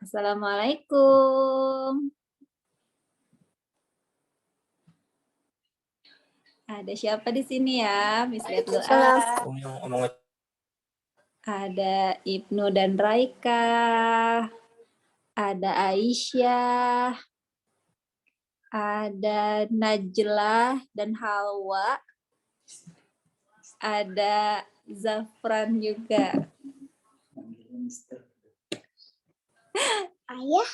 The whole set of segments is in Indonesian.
Assalamualaikum. Ada siapa di sini ya? Miss lihat dulu. Waalaikumsalam. Ada Ibnu dan Raika. Ada Aisyah. Ada Najlah dan Hawa. Ada Zafran juga. Ayah.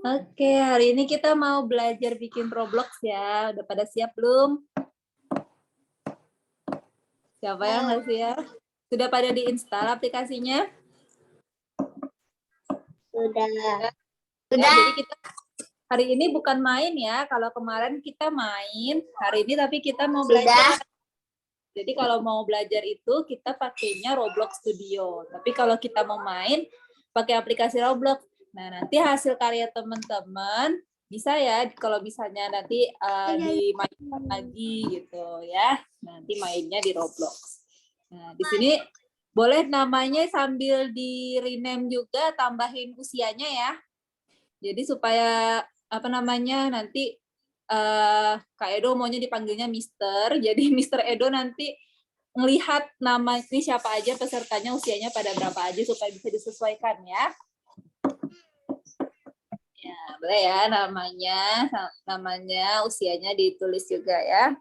Oke, hari ini kita mau belajar bikin Roblox ya. Udah pada siap belum? Siapa yang nggak siap? Sudah pada diinstal aplikasinya? Sudah. Ya, jadi kita hari ini bukan main ya. Kalau kemarin kita main, hari ini tapi kita mau belajar. Jadi kalau mau belajar itu kita pakainya Roblox Studio. Tapi kalau kita mau main, pakai aplikasi Roblox. Nah, nanti hasil karya teman-teman bisa ya kalau misalnya nanti dimainkan lagi gitu ya. Nanti mainnya di Roblox. Nah, di sini boleh namanya sambil di rename juga, tambahin usianya ya. Jadi supaya apa namanya nanti Kak Edo maunya dipanggilnya Mister. Jadi Mister Edo nanti ngelihat nama ini siapa aja pesertanya, usianya pada berapa aja supaya bisa disesuaikan ya. Ya, boleh ya namanya, usianya ditulis juga ya.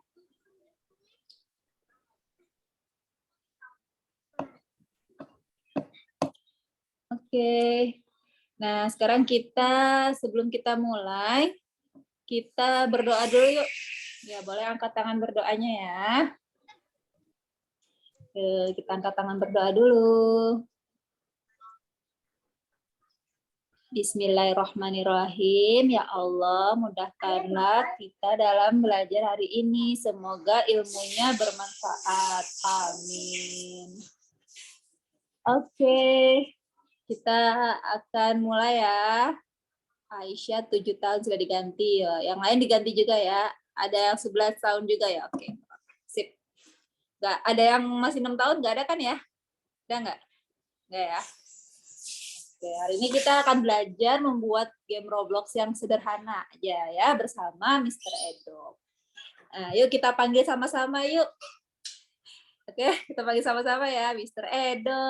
Oke. Nah, sekarang sebelum kita mulai, kita berdoa dulu yuk. Ya, boleh angkat tangan berdoanya ya. Kita angkat tangan berdoa dulu. Bismillahirrahmanirrahim. Ya Allah, mudahkanlah kita dalam belajar hari ini. Semoga ilmunya bermanfaat. Amin. Oke, kita akan mulai ya. Aisyah 7 tahun sudah diganti. Yang lain diganti juga ya. Ada yang 11 tahun juga ya. Oke, sip. Nggak, ada yang masih 6 tahun nggak ada kan ya? Ada nggak? Nggak ya? Oke, hari ini kita akan belajar membuat game Roblox yang sederhana aja ya bersama Mr. Edo. Nah, yuk kita panggil sama-sama yuk. Oke, kita panggil sama-sama ya, Mr. Edo.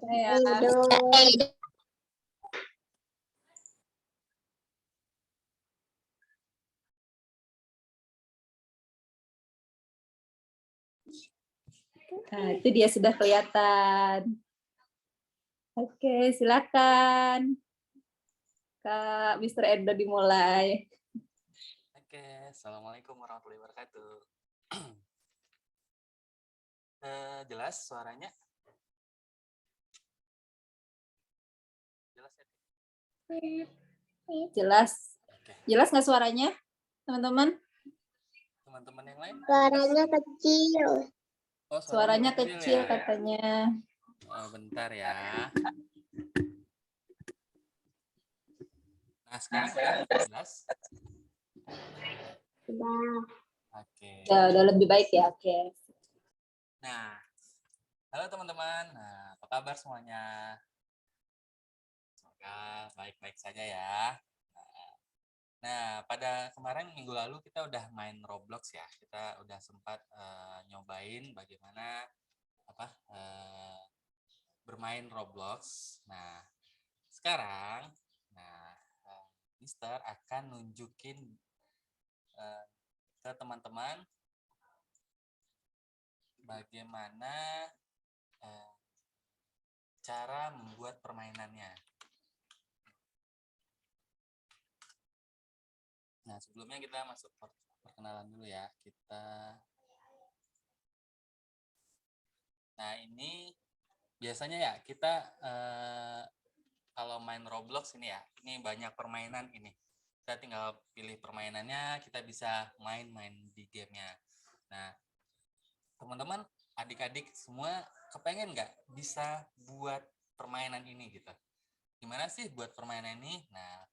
Edo. Nah, itu dia sudah kelihatan. Oke, silakan. Kak Mr. Edo dimulai. Oke, Assalamualaikum warahmatullahi wabarakatuh. Jelas suaranya? Jelas ya? Jelas. Oke. Jelas nggak suaranya, teman-teman? Teman-teman yang lain? Suaranya kecil. Oh, Suaranya kecil ya? katanya. Oh, bentar ya. Nah, sekarang jelas? Sudah. Oke. Udah lebih baik ya, oke. Nah, halo teman-teman. Nah, apa kabar semuanya? Semoga baik-baik saja ya. Nah, pada kemarin minggu lalu kita udah main Roblox ya. Kita udah sempat nyobain bagaimana bermain Roblox. Nah, sekarang Mister akan nunjukin ke teman-teman bagaimana cara membuat permainannya. Nah, sebelumnya kita masuk perkenalan dulu ya. Nah, ini biasanya ya kita kalau main Roblox ini ya, ini banyak permainan ini. Kita tinggal pilih permainannya, kita bisa main-main di gamenya. Nah, teman-teman, adik-adik semua kepengen nggak bisa buat permainan ini gitu? Gimana sih buat permainan ini? Nah,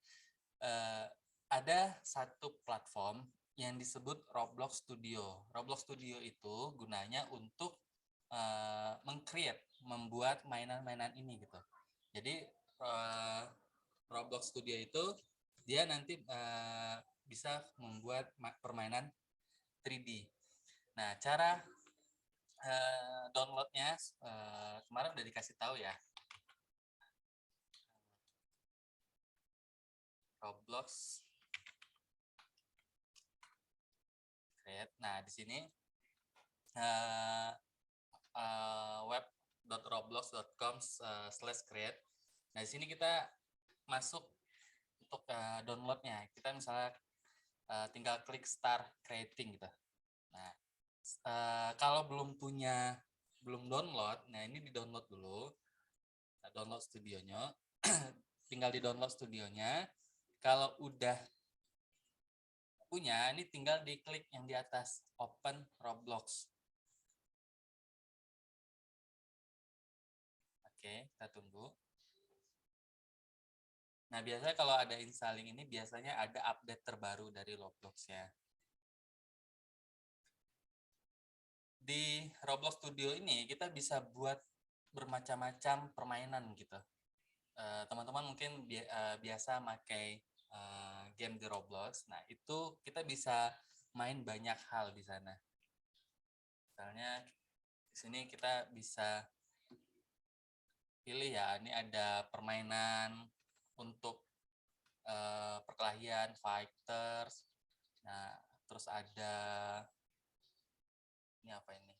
ada satu platform yang disebut Roblox Studio. Roblox Studio itu gunanya untuk membuat mainan-mainan ini gitu. Jadi Roblox Studio itu dia nanti bisa membuat permainan 3D. Nah, cara downloadnya kemarin udah dikasih tahu ya. Roblox Create. Nah, di sini web.roblox.com/create. Nah, di sini kita masuk untuk downloadnya. Kita misalnya tinggal klik start creating gitu. Nah, kalau belum download, nah ini di-download dulu. Nah, download studionya. Tinggal di-download studionya. Kalau udah punya, ini tinggal diklik yang di atas, open Roblox. Oke, kita tunggu. Nah, biasanya kalau ada installing ini, biasanya ada update terbaru dari Roblox ya. Di Roblox Studio ini, kita bisa buat bermacam-macam permainan gitu. Teman-teman mungkin biasa pakai game di Roblox. Nah, itu kita bisa main banyak hal di sana. Misalnya, di sini kita bisa pilih ya, ini ada permainan untuk perkelahian, fighters. Nah, terus ada ini apa ini?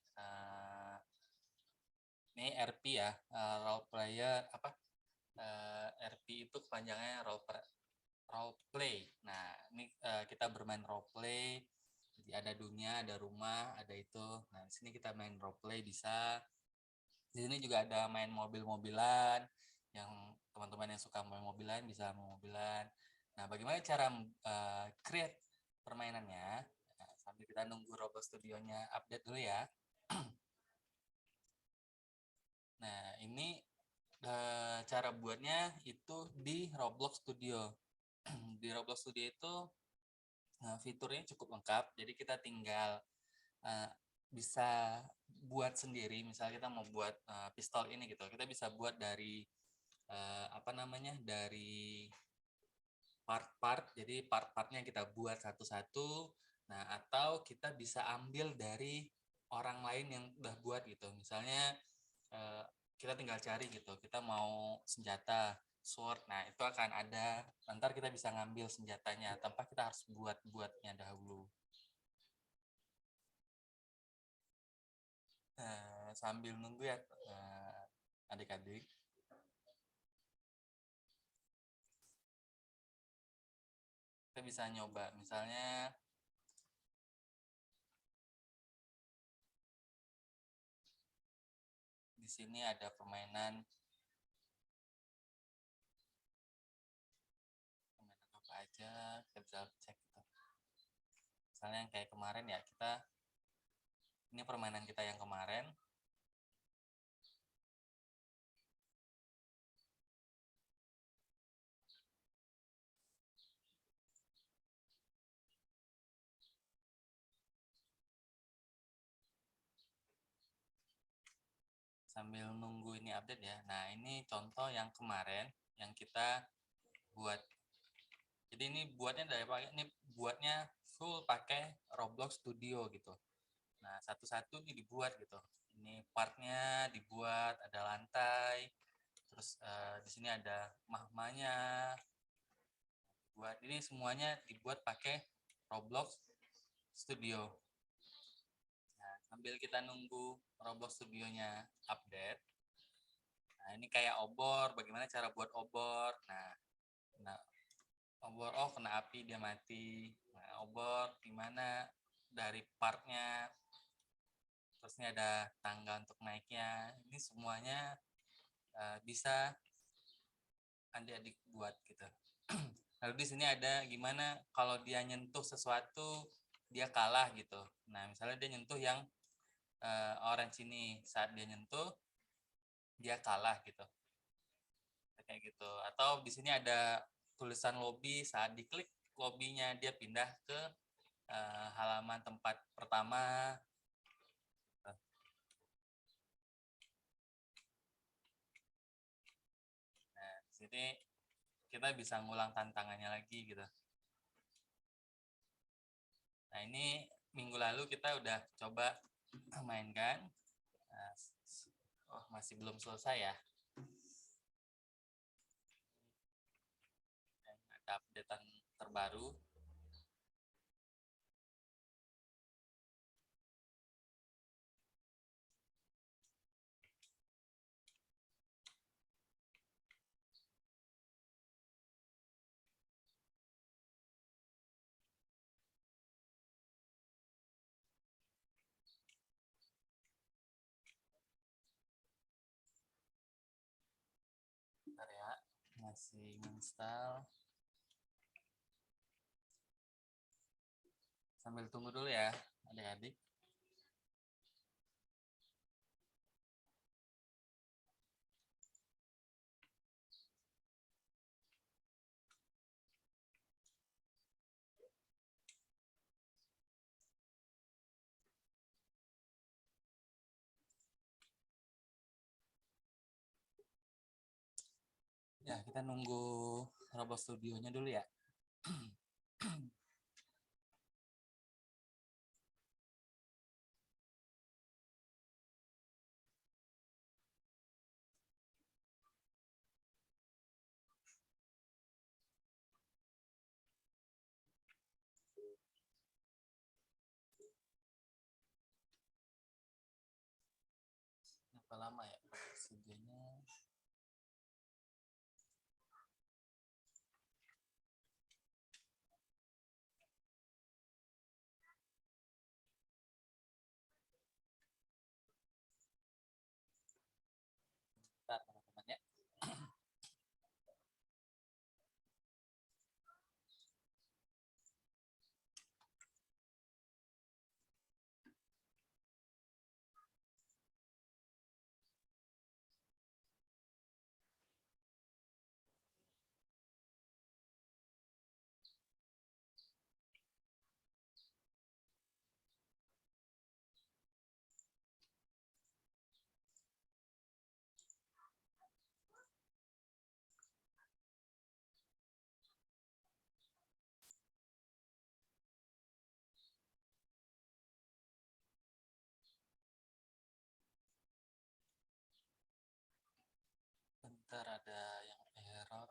Ini RP ya, role player apa? RP itu kepanjangannya role play. Nah, ini kita bermain role play. Jadi ada dunia, ada rumah, ada itu. Nah, di sini kita main role play bisa. Di sini juga ada main mobil-mobilan. Yang teman-teman yang suka main mobilan bisa main mobilan. Nah, bagaimana cara create permainannya? Nah, sambil kita nunggu Roblox Studionya update dulu ya. Nah, ini cara buatnya itu di Roblox Studio. Di Roblox Studio itu fiturnya cukup lengkap, jadi kita tinggal bisa buat sendiri. Misalnya kita mau buat pistol ini gitu, kita bisa buat dari dari part-part. Jadi part-partnya kita buat satu-satu. Nah, atau kita bisa ambil dari orang lain yang udah buat gitu. Misalnya kita tinggal cari gitu, kita mau senjata sword, nah itu akan ada, ntar kita bisa ngambil senjatanya tanpa kita harus buatnya dahulu. Sambil nunggu ya adik-adik, kita bisa nyoba misalnya di sini ada permainan apa aja, kita bisa cek gitu. Misalnya yang kayak kemarin ya, ini permainan kita yang kemarin. Sambil nunggu ini update ya. Nah, ini contoh yang kemarin yang kita buat. Jadi ini buatnya full pakai Roblox Studio gitu. Nah, satu-satu ini dibuat gitu. Ini partnya dibuat, ada lantai. Terus di sini ada mahmanya. Ini semuanya dibuat pakai Roblox Studio. Nah, sambil kita nunggu Roblox Studionya update. Nah, ini kayak obor, bagaimana cara buat obor. Nah, obor, oh kena api dia mati. Nah, obor gimana dari partnya. Terus ini ada tangga untuk naiknya. Ini semuanya bisa adik-adik buat gitu. Lalu di sini ada gimana kalau dia nyentuh sesuatu dia kalah gitu. Nah, misalnya dia nyentuh yang orange ini, saat dia nyentuh dia kalah gitu. Kayak gitu. Atau di sini ada tulisan lobby, saat diklik lobbynya dia pindah ke halaman tempat pertama. Nah, di sini kita bisa ngulang tantangannya lagi gitu. Nah, ini minggu lalu kita udah coba mainkan. Nah, oh, masih belum selesai ya. Ada updatean terbaru. Bentar ya, masih install. Sambil tunggu dulu ya, adik-adik. Ya, kita nunggu Robot Studio-nya dulu ya. Berapa lama ya Studio-nya? Bentar, teman-teman ya. Bentar, ada yang error.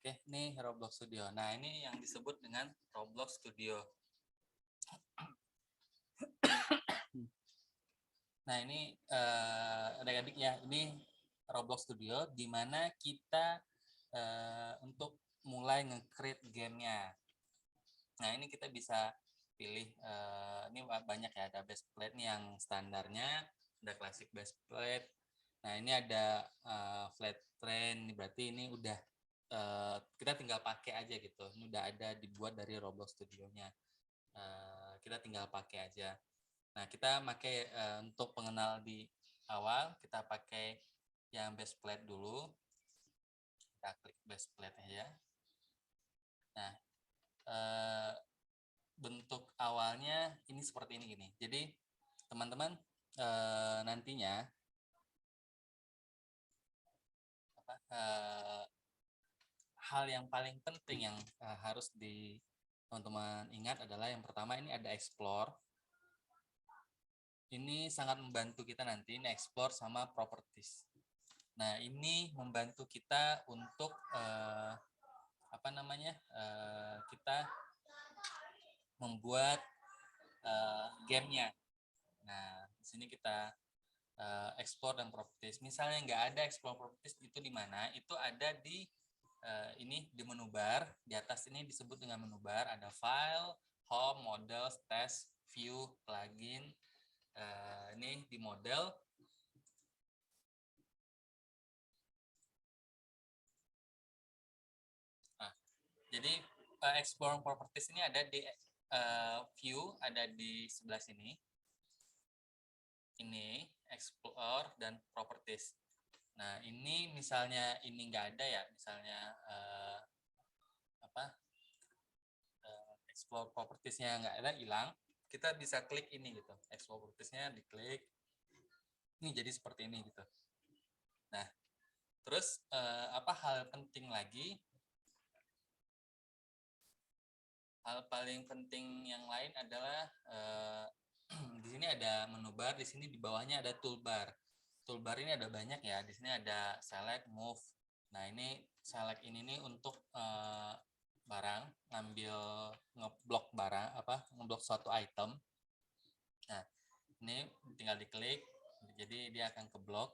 Oke, nih Roblox Studio. Nah, ini yang disebut dengan Roblox Studio. Nah, ini adik-adik ya, ini Roblox Studio di mana kita untuk mulai nge-create gamenya. Nah, ini kita bisa pilih, ini banyak ya, ada base plate nih yang standarnya, ada classic base plate. Nah, ini ada flat plane, berarti ini udah kita tinggal pakai aja gitu. Ini udah ada dibuat dari Roblox Studio-nya. Kita tinggal pakai aja. Nah, kita pakai untuk pengenal di awal, kita pakai yang base plate dulu. Kita klik base plate aja. Nah, bentuk awalnya ini seperti ini gini. Jadi, teman-teman nantinya hal yang paling penting yang harus di teman-teman ingat adalah yang pertama ini ada explore. Ini sangat membantu kita nanti, ini explore sama properties. Nah, ini membantu kita untuk kita membuat gamenya. Nah, di sini kita explore dan properties. Misalnya nggak ada explore properties itu di mana? Itu ada di ini di menu bar, di atas ini disebut dengan menu bar, ada file, home, models, test, view, plugin. Ini di model. Nah, jadi explore properties ini ada di view, ada di sebelah sini. Ini explore dan properties. Nah, ini misalnya ini nggak ada ya, misalnya explore propertiesnya nggak ada, hilang, kita bisa klik ini gitu, explore propertiesnya diklik, ini jadi seperti ini gitu. Nah, terus hal penting lagi, hal paling penting yang lain adalah di sini ada menu bar, di sini di bawahnya ada toolbar. Toolbar ini ada banyak ya, di sini ada select, move. Nah, ini select ini nih untuk barang, ngeblok barang, ngeblok suatu item. Nah, ini tinggal diklik, jadi dia akan keblok.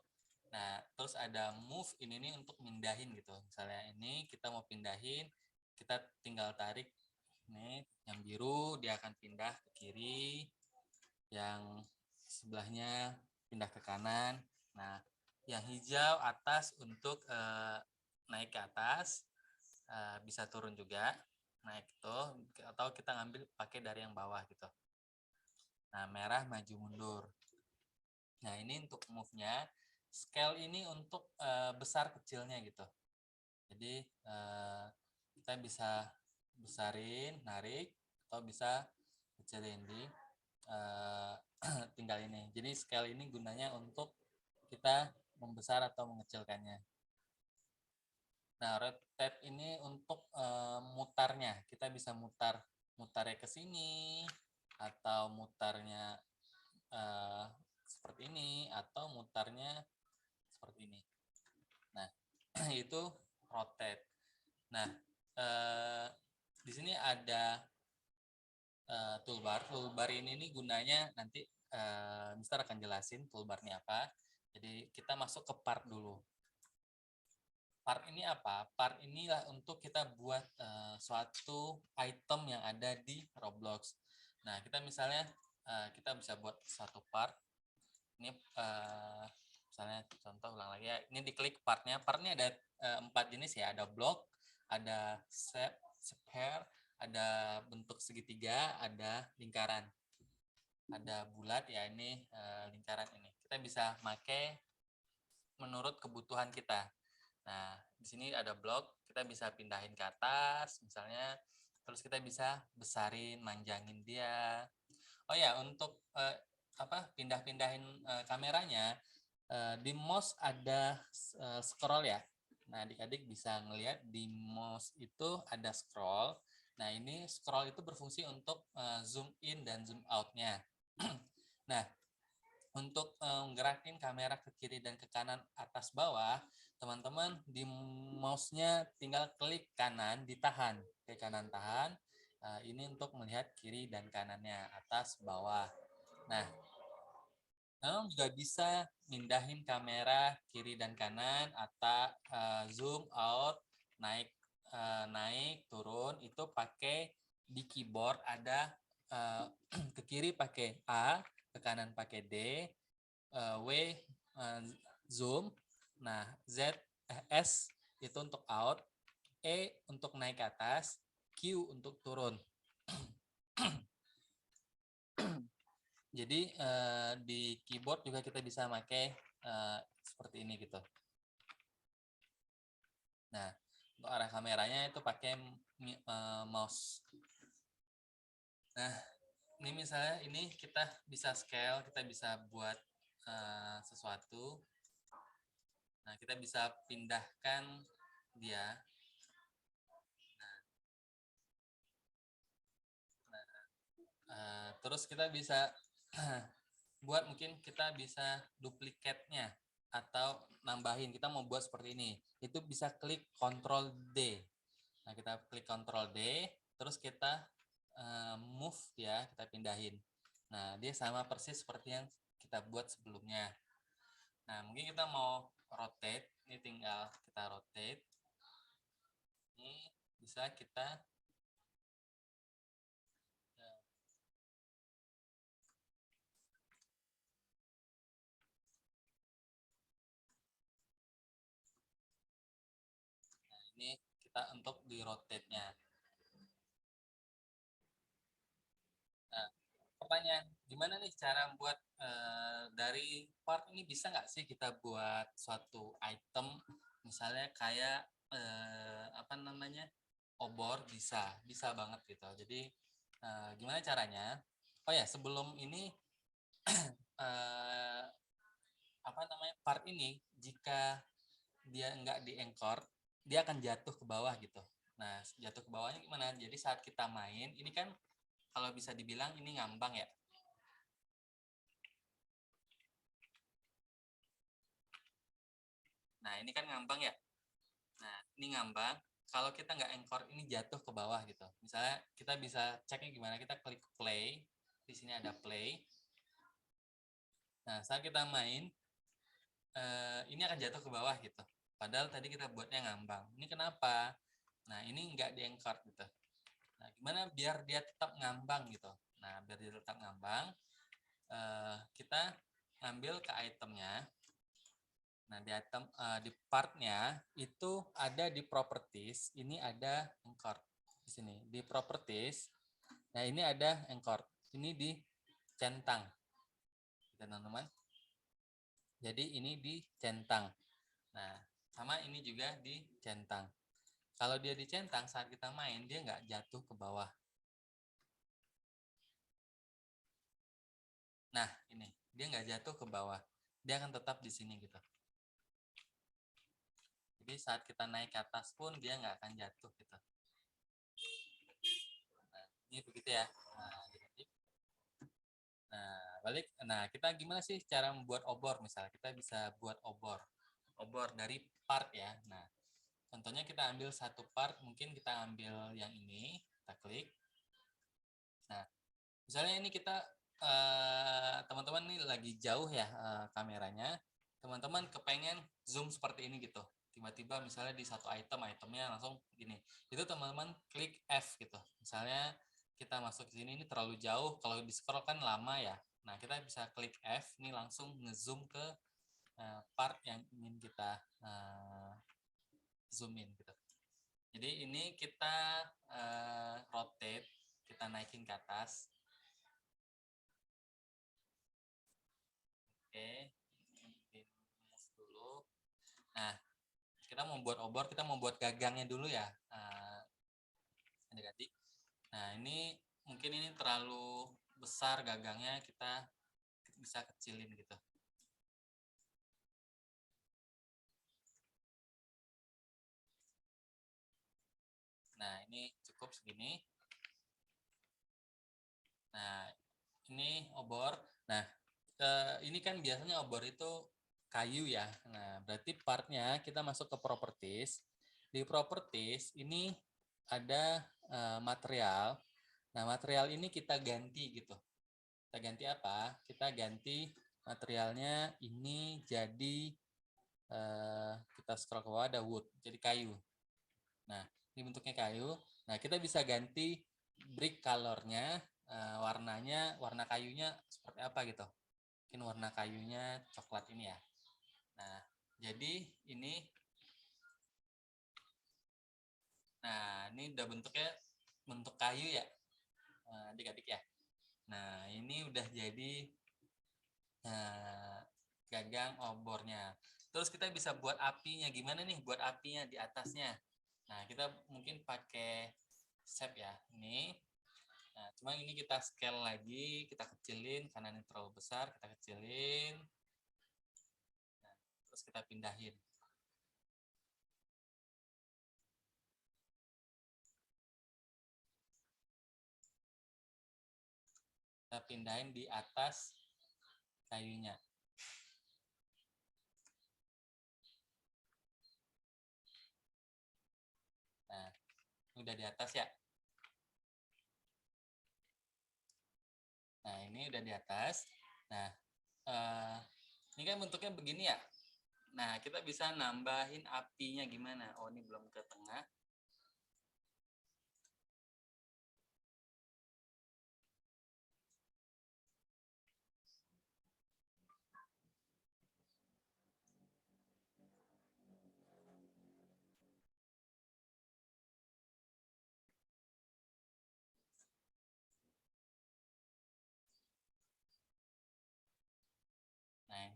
Nah, terus ada move, ini nih untuk mindahin gitu. Misalnya ini kita mau pindahin, kita tinggal tarik ini yang biru, dia akan pindah ke kiri, yang sebelahnya pindah ke kanan. Nah, yang hijau atas untuk naik ke atas, bisa turun juga, naik itu, atau kita ngambil pakai dari yang bawah gitu. Nah, merah maju mundur. Nah, ini untuk move-nya. Scale ini untuk besar kecilnya gitu. Jadi kita bisa besarin, narik, atau bisa kecilin di tinggal ini. Jadi scale ini gunanya untuk kita membesar atau mengecilkannya. Nah, rotate ini untuk mutarnya. Kita bisa mutarnya ke sini, atau mutarnya seperti ini, atau mutarnya seperti ini. Nah, itu rotate. Nah, di sini ada toolbar. Toolbar ini nih gunanya nanti Mister akan jelasin toolbarnya apa. Jadi kita masuk ke part dulu. Part ini apa? Part inilah untuk kita buat suatu item yang ada di Roblox. Nah, kita misalnya kita bisa buat satu part. Ini misalnya contoh ulang lagi ya. Ini diklik partnya. Partnya ada 4 jenis ya. Ada block, ada sphere, ada bentuk segitiga, ada lingkaran, ada bulat ya, ini lingkaran ini. Kita bisa pakai menurut kebutuhan kita. Nah, di sini ada blok, kita bisa pindahin ke atas misalnya, terus kita bisa besarin, manjangin dia. Oh ya, untuk pindah-pindahin kameranya, di mouse ada scroll ya. Nah, adik-adik bisa ngelihat di mouse itu ada scroll. Nah, ini scroll itu berfungsi untuk zoom in dan zoom out-nya. Nah, untuk menggerakin kamera ke kiri dan ke kanan, atas bawah, teman-teman di mouse-nya tinggal klik kanan, ditahan. Klik kanan tahan. Ini untuk melihat kiri dan kanannya, atas bawah. Nah, kamu juga bisa mindahin kamera kiri dan kanan, atau zoom out, naik turun, itu pakai di keyboard ada ke kiri pakai A, ke kanan pakai D, W zoom, nah Z S itu untuk out, E untuk naik ke atas, Q untuk turun. Jadi di keyboard juga kita bisa pakai seperti ini gitu. Nah, untuk arah kameranya itu pakai mouse. Nah, ini misalnya ini kita bisa scale, kita bisa buat sesuatu. Nah, kita bisa pindahkan dia. Terus kita bisa buat, mungkin kita bisa duplikatnya atau nambahin. Kita mau buat seperti ini, itu bisa klik Ctrl D. Nah, kita klik Ctrl D, terus kita move ya, kita pindahin. Nah, dia sama persis seperti yang kita buat sebelumnya. Nah, mungkin kita mau rotate, ini tinggal kita rotate. Ini bisa kita ini kita untuk di rotate-nya. Nah, pertanyaan, gimana nih cara buat dari part ini bisa nggak sih kita buat suatu item, misalnya kayak apa namanya, obor, bisa banget gitu. Jadi gimana caranya? Oh ya, sebelum ini apa namanya, part ini jika dia nggak di-anchor, dia akan jatuh ke bawah gitu. Nah, jatuh ke bawahnya gimana? Jadi saat kita main, ini kan kalau bisa dibilang ini ngambang ya. Nah, ini kan ngambang ya. Nah, ini ngambang. Kalau kita nggak anchor, ini jatuh ke bawah gitu. Misalnya kita bisa ceknya gimana? Kita klik play. Di sini ada play. Nah, saat kita main, ini akan jatuh ke bawah gitu. Padahal tadi kita buatnya ngambang. Ini kenapa? Nah, ini nggak di-anchor gitu. Nah, gimana biar dia tetap ngambang gitu? Nah, biar dia tetap ngambang, kita ambil ke itemnya. Nah, di item di partnya itu ada di properties, ini ada anchor di sini di properties. Nah, ini ada anchor, ini di centang, teman-teman. Jadi ini di centang. Nah, sama ini juga di centang. Kalau dia di centang, saat kita main dia nggak jatuh ke bawah. Nah, ini dia nggak jatuh ke bawah, dia akan tetap di sini gitu. Jadi saat kita naik ke atas pun dia nggak akan jatuh gitu. Nah, ini begitu ya. Balik. Nah, kita gimana sih cara membuat obor? Misalnya kita bisa buat obor dari part ya. Nah, contohnya kita ambil satu part, mungkin kita ambil yang ini, kita klik. Nah, misalnya ini kita teman-teman nih lagi jauh ya kameranya. Teman-teman kepengen zoom seperti ini gitu. Tiba-tiba misalnya di satu itemnya langsung gini. Itu teman-teman klik F gitu. Misalnya kita masuk ke sini, ini terlalu jauh, kalau di scroll kan lama ya. Nah, kita bisa klik F, ini langsung ngezoom ke part yang ingin kita zoom in gitu. Jadi ini kita rotate, kita naikin ke atas. Oke, move dulu. Nah, kita mau buat obor, kita mau buat gagangnya dulu ya. Ganti. Nah, ini mungkin ini terlalu besar gagangnya, kita bisa kecilin gitu. Nah, ini cukup segini. Nah, ini obor. Nah, ini kan biasanya obor itu kayu ya. Nah, berarti partnya kita masuk ke properties. Di properties ini ada material. Nah, material ini kita ganti gitu. Kita ganti apa? Kita ganti materialnya ini jadi kita scroll ke bawah ada wood, jadi kayu. Nah, ini bentuknya kayu. Nah, kita bisa ganti brick colornya, warnanya, warna kayunya seperti apa gitu. Mungkin warna kayunya coklat ini ya. Nah, jadi ini, nah ini udah bentuknya bentuk kayu ya, adik-adik ya. Nah, ini udah jadi gagang obornya. Terus kita bisa buat apinya. Gimana nih buat apinya di atasnya? Nah, kita mungkin pakai shape ya. Ini. Nah, cuma ini kita scale lagi, kita kecilin karena ini terlalu besar, kita kecilin. Nah, terus kita pindahin. Kita pindahin di atas kayunya. Nah, udah di atas ya. Nah, ini udah di atas. Nah, ini kan bentuknya begini ya. Nah, kita bisa nambahin apinya gimana? Oh, ini belum ke tengah.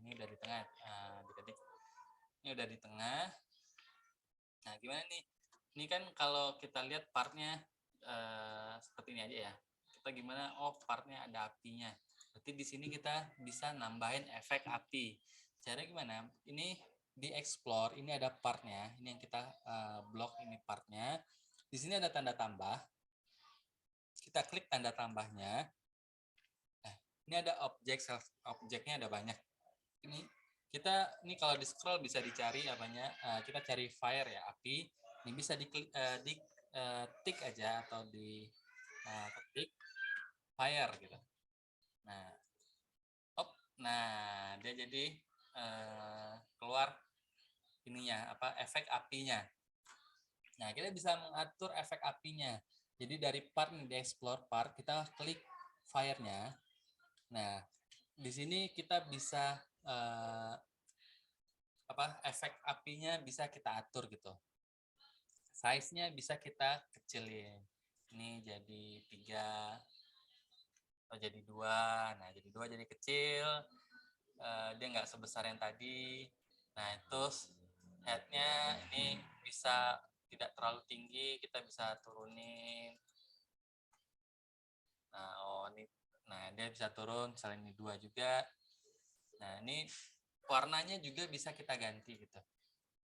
ini udah di tengah. Adik-adik. Ini udah di tengah. Nah, gimana nih? Ini kan kalau kita lihat partnya seperti ini aja ya. Kita gimana? Oh, partnya ada apinya. Berarti di sini kita bisa nambahin efek api. Caranya gimana? Ini di explore, ini ada partnya. Ini yang kita blok, ini partnya. Di sini ada tanda tambah. Kita klik tanda tambahnya. Nah, ini ada objeknya ada banyak. Ini kalau di scroll bisa dicari apanya. Kita cari fire ya, api. Ini bisa diklik tik aja atau di ketik fire gitu. Nah, dia jadi keluar ininya efek apinya. Nah, kita bisa mengatur efek apinya. Jadi dari part di explore part kita klik fire-nya. Nah, di sini kita bisa efek apinya bisa kita atur gitu. Size-nya bisa kita kecilin. Ini jadi 3 atau jadi 2. Nah, jadi 2 jadi kecil. Dia nggak sebesar yang tadi. Nah, terus head-nya ini bisa tidak terlalu tinggi, kita bisa turunin. Nah, dia bisa turun, misalnya ini 2 juga. Nah, ini warnanya juga bisa kita ganti gitu.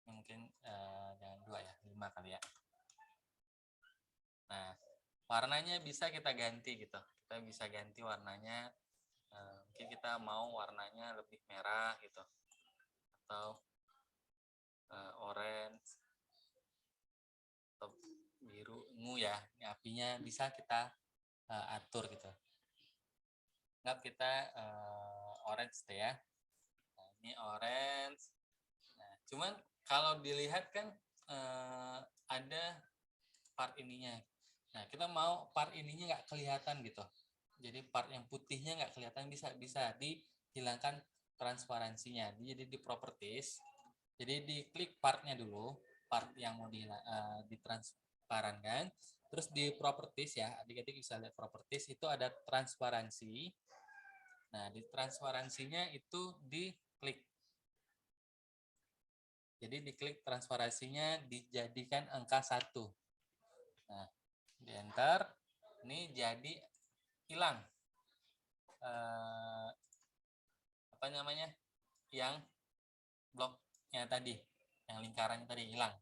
Mungkin jangan 2 ya, 5 kali ya. Nah, warnanya bisa kita ganti gitu. Kita bisa ganti warnanya. Mungkin kita mau warnanya lebih merah gitu. Atau orange. Atau biru ungu ya. Ini apinya bisa kita atur gitu. Anggap kita orange deh ya. Nah, ini orange. Nah, cuman kalau dilihat kan ada part ininya. Nah, kita mau part ininya nggak kelihatan gitu. Jadi part yang putihnya nggak kelihatan, bisa dihilangkan transparansinya. Jadi di properties, jadi diklik partnya dulu, part yang mau ditransparankan. Terus di properties ya, adik-adik bisa lihat properties itu ada transparansi. Nah, di transparansinya itu diklik. Jadi diklik transparansinya dijadikan angka 1. Nah, di enter, ini jadi hilang yang bloknya tadi, yang lingkarannya tadi hilang.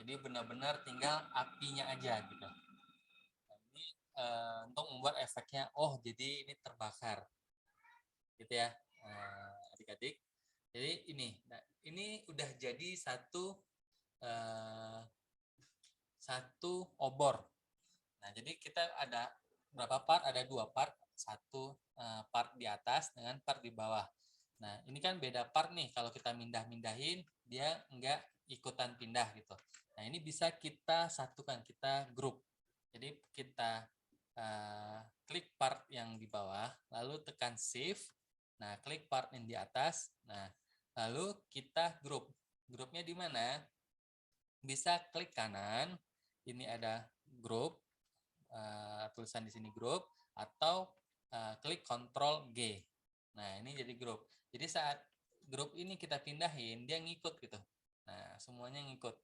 Jadi benar-benar tinggal apinya aja gitu. Nah, ini untuk membuat efeknya, oh jadi ini terbakar gitu ya, adik-adik. Jadi ini udah jadi satu obor. Nah, jadi kita ada berapa part? Ada 2 part, satu part di atas dengan part di bawah. Nah, ini kan beda part nih. Kalau kita mindahin, dia enggak ikutan pindah gitu. Nah, ini bisa kita satukan, kita grup. Jadi kita klik part yang di bawah, lalu tekan shift. Nah, klik part yang di atas. Nah, lalu kita grup. Grupnya di mana? Bisa klik kanan. Ini ada grup. Tulisan di sini grup, atau klik Ctrl G. Nah, ini jadi grup. Jadi saat grup ini kita pindahin, dia ngikut gitu. Nah, semuanya ngikut.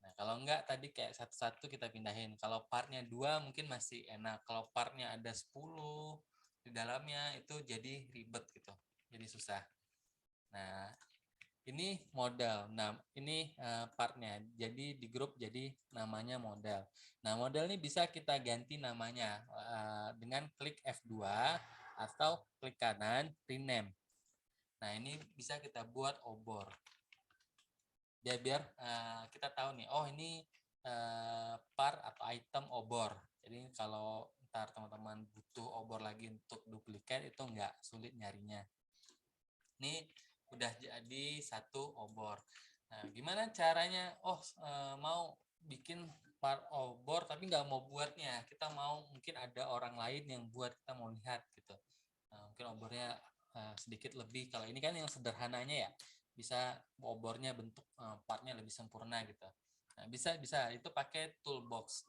Nah, kalau enggak tadi kayak satu-satu kita pindahin. Kalau partnya 2 mungkin masih enak. Kalau partnya ada 10 di dalamnya itu jadi ribet gitu. Jadi susah. Nah, ini model. Nah, ini partnya. Jadi di grup jadi namanya model. Nah, model ini bisa kita ganti namanya dengan klik F2 atau klik kanan rename. Nah, ini bisa kita buat obor. Biar kita tahu nih, oh ini part atau item obor. Jadi kalau ntar teman-teman butuh obor lagi untuk duplikat itu nggak sulit nyarinya. Ini udah jadi satu obor. Nah, gimana caranya? Oh, mau bikin part obor tapi nggak mau buatnya. Kita mau, mungkin ada orang lain yang buat, kita mau lihat gitu. Mungkin obornya sedikit lebih. Kalau ini kan yang sederhananya ya, bisa obornya bentuk partnya lebih sempurna gitu. Nah, bisa itu pakai toolbox.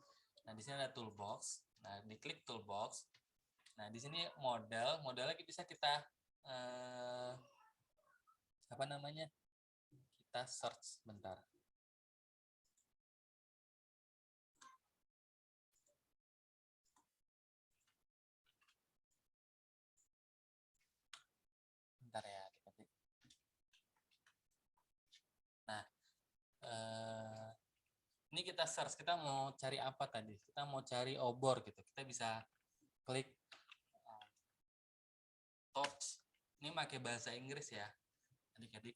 Nah, di sini ada toolbox. Nah, diklik toolbox. Nah, di sini model lagi bisa kita apa namanya? Kita search bentar. Bentar ya. Nah, ini kita search, kita mau cari apa tadi? Kita mau cari obor gitu. Kita bisa klik torch. Ini pakai bahasa Inggris ya, adik-adik.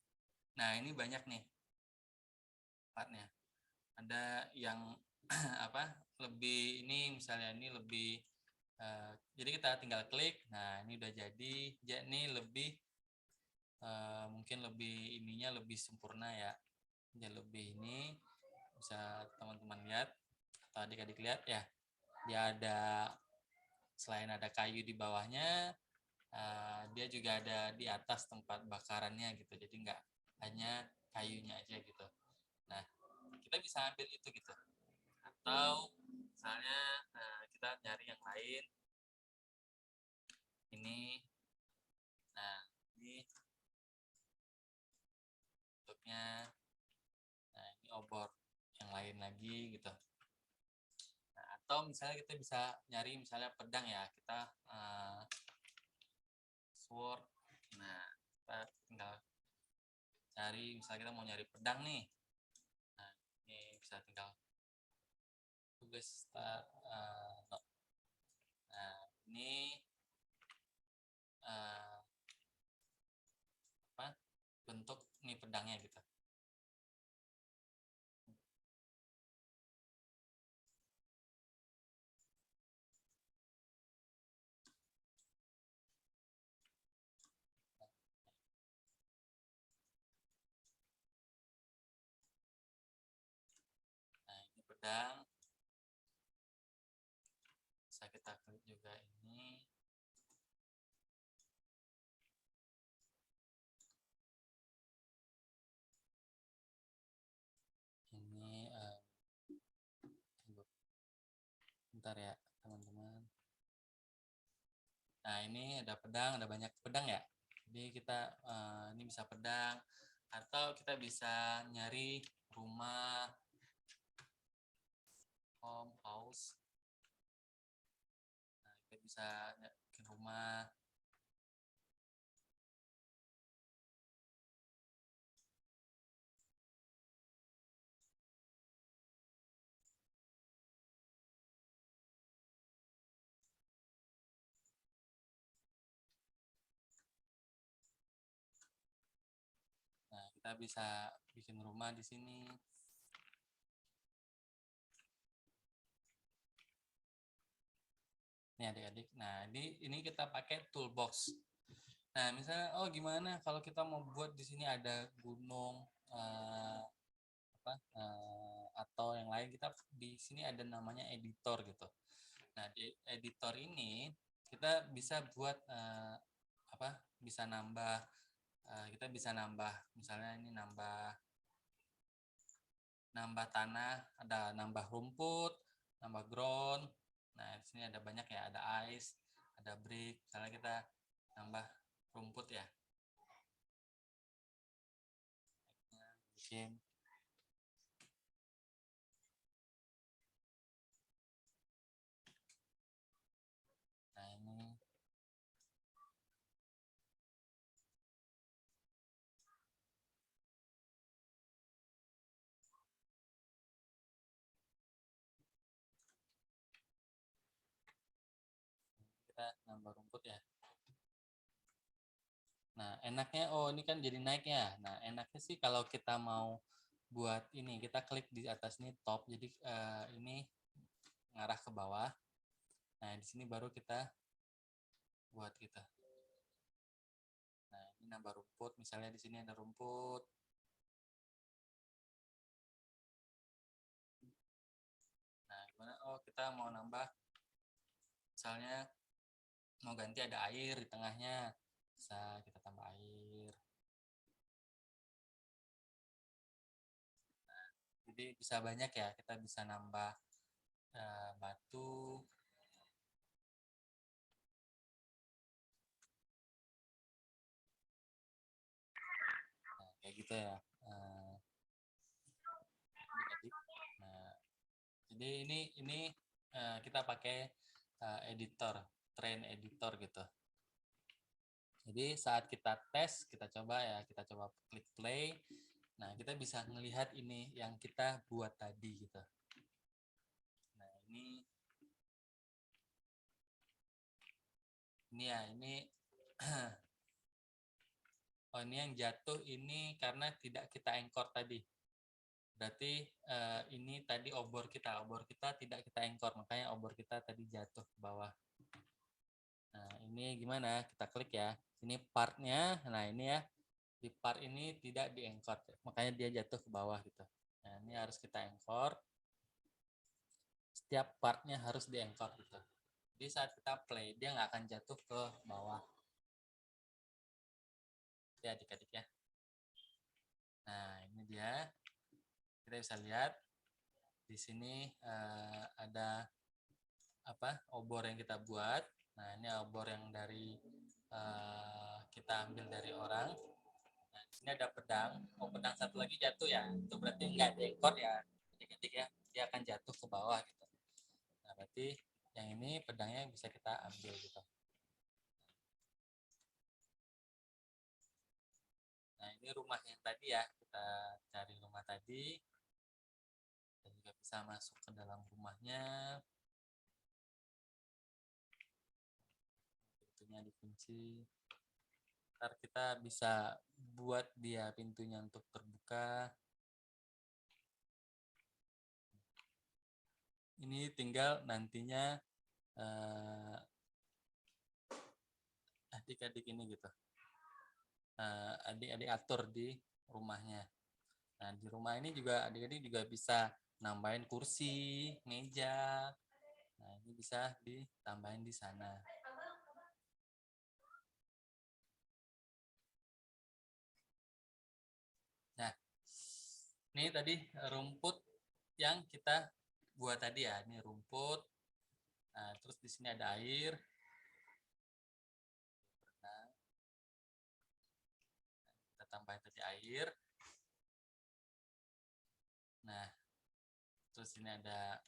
Nah, ini banyak nih partnya. Ada yang apa? Lebih ini misalnya ini lebih jadi kita tinggal klik. Nah, ini udah jadi. Ini lebih mungkin lebih ininya lebih sempurna ya. Jadi lebih ini bisa teman-teman lihat atau adik-adik lihat ya. Dia ada selain ada kayu di bawahnya, dia juga ada di atas tempat bakarannya gitu. Jadi nggak hanya kayunya aja gitu. Nah, kita bisa ambil itu gitu. Atau misalnya kita nyari yang lain. Ini, nah ini bentuknya. Nah, ini obor yang lain lagi gitu. Nah, atau misalnya kita bisa nyari misalnya pedang ya, kita sword. Nah, kita tinggal cari, misalnya kita mau nyari pedang nih. Nah, ini bisa tinggal tulis start. No. Nah, ini apa bentuk ini pedangnya gitu. Nah, ini pedang. Bisa kita klik juga ini. Ini bentar ya teman-teman. Nah, ini ada pedang, ada banyak pedang ya. Jadi kita ini bisa pedang atau kita bisa nyari rumah, home, house. Nah, kita bisa nyari rumah. Nah, kita bisa bikin rumah di sini. Nih adik-adik. Nah, ini kita pakai toolbox. Nah, misalnya, oh gimana kalau kita mau buat di sini ada gunung atau yang lain, kita di sini ada namanya editor gitu. Nah, di editor ini kita bisa buat bisa nambah, kita bisa nambah, misalnya ini nambah tanah, ada nambah rumput, nambah ground. Nah, di sini ada banyak ya, ada ice, ada brick. Misalnya kita nambah rumput ya. Bikin nah ini kita nambah rumput ya. Nah, enaknya, oh ini kan jadi naik ya. Nah, enaknya sih kalau kita mau buat ini, kita klik di atas ini top, jadi ini ngarah ke bawah. Nah, di sini baru kita buat kita. Nah, ini nambah rumput, misalnya di sini ada rumput. Nah, gimana? Oh, kita mau nambah, misalnya mau ganti ada air di tengahnya, bisa kita tambah air. Nah, jadi bisa banyak ya, kita bisa nambah batu. gitu ya. Adik-adik. Nah, jadi ini kita pakai editor, train editor gitu. Jadi saat kita tes, kita coba klik play. Nah, kita bisa melihat ini yang kita buat tadi gitu. Nah, ini oh ini yang jatuh ini karena tidak kita anchor tadi. Berarti ini tadi obor kita tidak kita anchor, makanya obor kita tadi jatuh ke bawah. Nah, ini gimana? Kita klik ya. Ini partnya. Nah, ini ya. Di part ini tidak di anchor, makanya dia jatuh ke bawah gitu. Nah, ini harus kita anchor. Setiap partnya harus di anchor gitu. Jadi saat kita play, dia nggak akan jatuh ke bawah. Ya, adik-adik ya. Nah, ini dia. Kita bisa lihat di sini ada obor yang kita buat. Nah, ini obor yang dari kita ambil dari orang. Nah, di sini ada pedang. Oh, pedang satu lagi jatuh ya. Itu berarti nggak ada ekor ya, adik-adik ya. Dia akan jatuh ke bawah gitu. Nah, berarti yang ini pedangnya bisa kita ambil gitu. Nah, ini rumah yang tadi ya. Kita cari rumah tadi. Kita juga bisa masuk ke dalam rumahnya. Pintunya dikunci. Ntar kita bisa buat dia pintunya untuk terbuka. Ini tinggal nantinya adik-adik ini gitu. Adik-adik atur di rumahnya. Nah, di rumah ini juga adik-adik juga bisa nambahin kursi, meja. Nah, ini bisa ditambahin di sana. Nah, ini tadi rumput yang kita buat tadi ya. Ini rumput. Nah, terus di sini ada air. Nah, kita tambahin tadi air. Nah, terus ini ada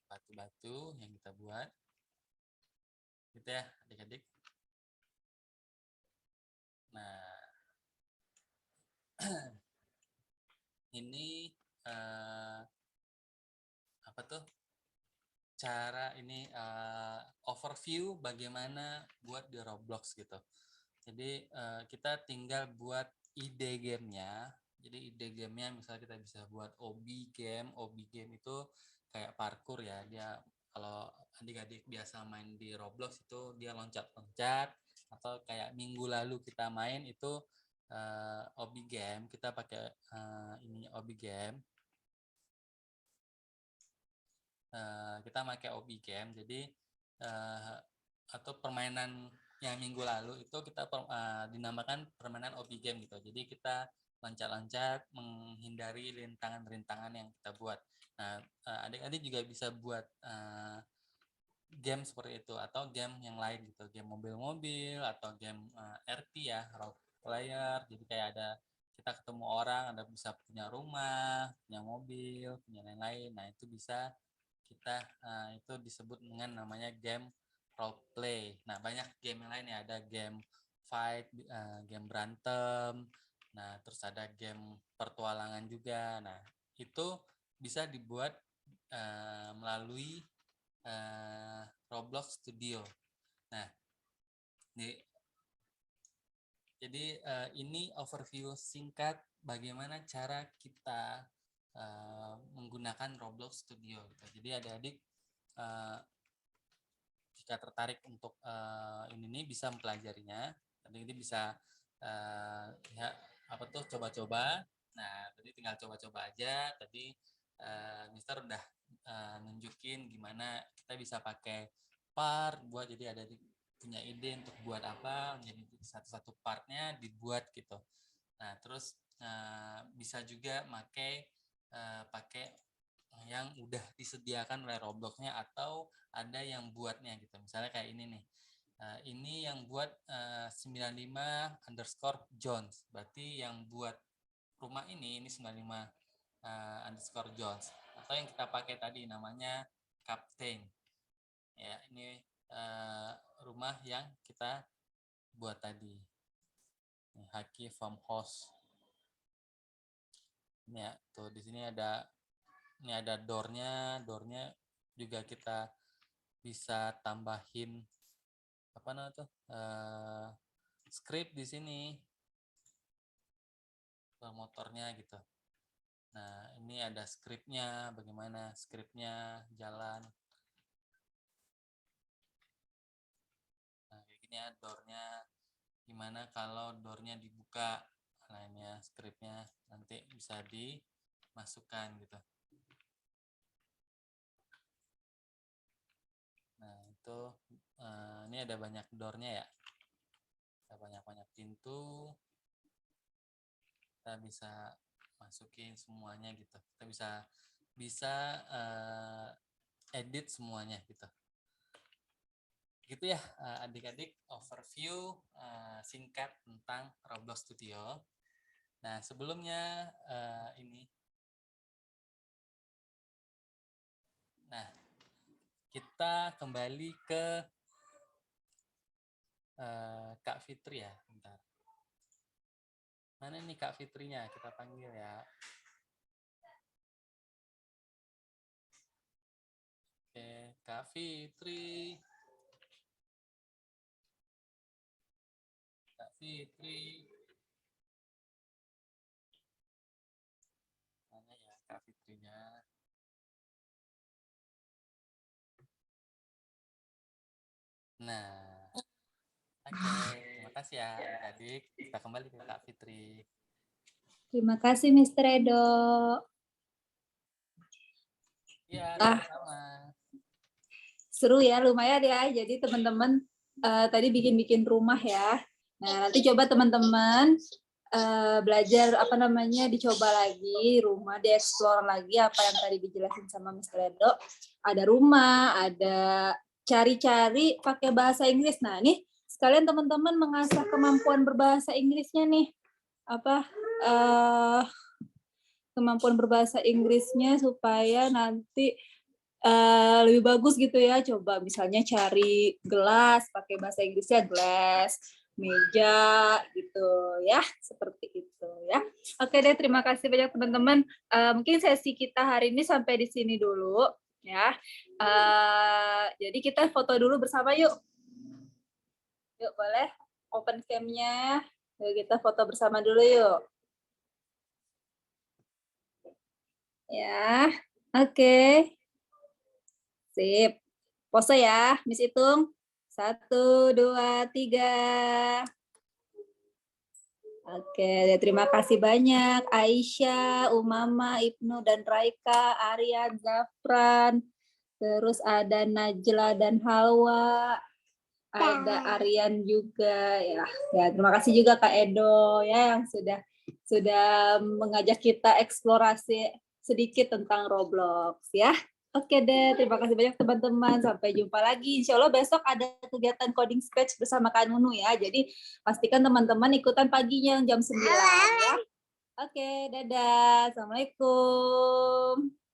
batu-batu yang kita buat. Gitu ya, adik-adik. Nah, ini apa tuh? Cara ini overview bagaimana buat di Roblox gitu. Jadi kita tinggal buat ide gamenya. Jadi ide gamenya misalnya kita bisa buat OB game. OB game itu kayak parkour ya. Dia kalau adik-adik biasa main di Roblox itu dia loncat-loncat. Atau kayak minggu lalu kita main itu OB game. Kita pakai ini OB game. Kita pakai OB game. Jadi atau permainan yang minggu lalu itu kita dinamakan permainan OB game gitu. Jadi kita loncat-loncat menghindari rintangan-rintangan yang kita buat. Nah, adik-adik juga bisa buat game seperti itu atau game yang lain gitu, game mobil-mobil atau game RP ya, role player. Jadi kayak ada kita ketemu orang, ada bisa punya rumah, punya mobil, punya lain-lain. Nah, itu bisa kita itu disebut dengan namanya game role play. Nah, banyak game yang lain ya, ada game fight, game berantem. Nah, terus ada game pertualangan juga. Nah, itu bisa dibuat melalui Roblox Studio. Nah, jadi ini overview singkat bagaimana cara kita menggunakan Roblox Studio. Gitu. Jadi adik-adik jika tertarik untuk ini bisa mempelajarinya. Adik-adik bisa ya apa tuh coba-coba. Nah, tadi tinggal coba-coba aja. Tadi Mister udah nunjukin gimana kita bisa pakai part buat jadi ada punya ide untuk buat apa, jadi satu-satu partnya dibuat gitu. Nah, terus bisa juga pakai yang udah disediakan oleh Roblox-nya atau ada yang buatnya gitu. Misalnya kayak ini nih. Nah, ini yang buat 95_Jones. Berarti yang buat rumah ini 95_Jones. Atau yang kita pakai tadi namanya Captain. Ya, ini rumah yang kita buat tadi. Haki Farmhouse. Ini ya, tuh di sini ada door-nya juga kita bisa tambahin apa namanya tuh script di sini motornya gitu. Nah, ini ada scriptnya, bagaimana scriptnya jalan. Nah, kayak gini ya door-nya, gimana kalau door-nya dibuka. Nah, ini ya scriptnya nanti bisa dimasukkan gitu. Nah, itu ini ada banyak door-nya ya. Ada banyak pintu. Kita bisa masukin semuanya gitu. Kita bisa edit semuanya gitu. Gitu ya adik-adik, overview singkat tentang Roblox Studio. Nah, sebelumnya nah, kita kembali ke Kak Fitri ya, bentar. Mana nih Kak Fitrinya? Kita panggil ya. Oke, Kak Fitri. Kak Fitri. Mana ya Kak Fitrinya? Nah, oke. Terima kasih ya adik-adik. Kita kembali ke Kak Fitri. Terima kasih Mr. Edo. Iya, sama-sama. Seru ya, lumayan ya. Jadi teman-teman tadi bikin-bikin rumah ya. Nah, nanti coba teman-teman belajar dicoba lagi rumah, dieksplor lagi apa yang tadi dijelasin sama Mr. Edo. Ada rumah, ada cari-cari pakai bahasa Inggris. Nah, nih sekalian teman-teman mengasah kemampuan berbahasa Inggrisnya nih. Kemampuan berbahasa Inggrisnya supaya nanti lebih bagus gitu ya. Coba misalnya cari gelas, pakai bahasa Inggrisnya glass, meja gitu ya, seperti itu ya. Oke deh, terima kasih banyak teman-teman. Mungkin sesi kita hari ini sampai di sini dulu ya. Jadi kita foto dulu bersama yuk. Yuk boleh open cam-nya. Yuk kita foto bersama dulu yuk. Ya, oke. Sip. Pose ya, Miss hitung. 1, 2, 3. Oke, terima kasih banyak. Aisyah, Umama, Ibnu, dan Raika, Aryan, Zafran. Terus ada Najla dan Halwa. Ada Aryan juga ya. Ya, terima kasih juga Kak Edo ya yang sudah mengajak kita eksplorasi sedikit tentang Roblox ya. Oke deh, terima kasih banyak teman-teman. Sampai jumpa lagi. Insya Allah besok ada kegiatan coding sketch bersama Kak Nunu ya. Jadi pastikan teman-teman ikutan paginya jam 9 ya. Oke, dadah. Assalamualaikum.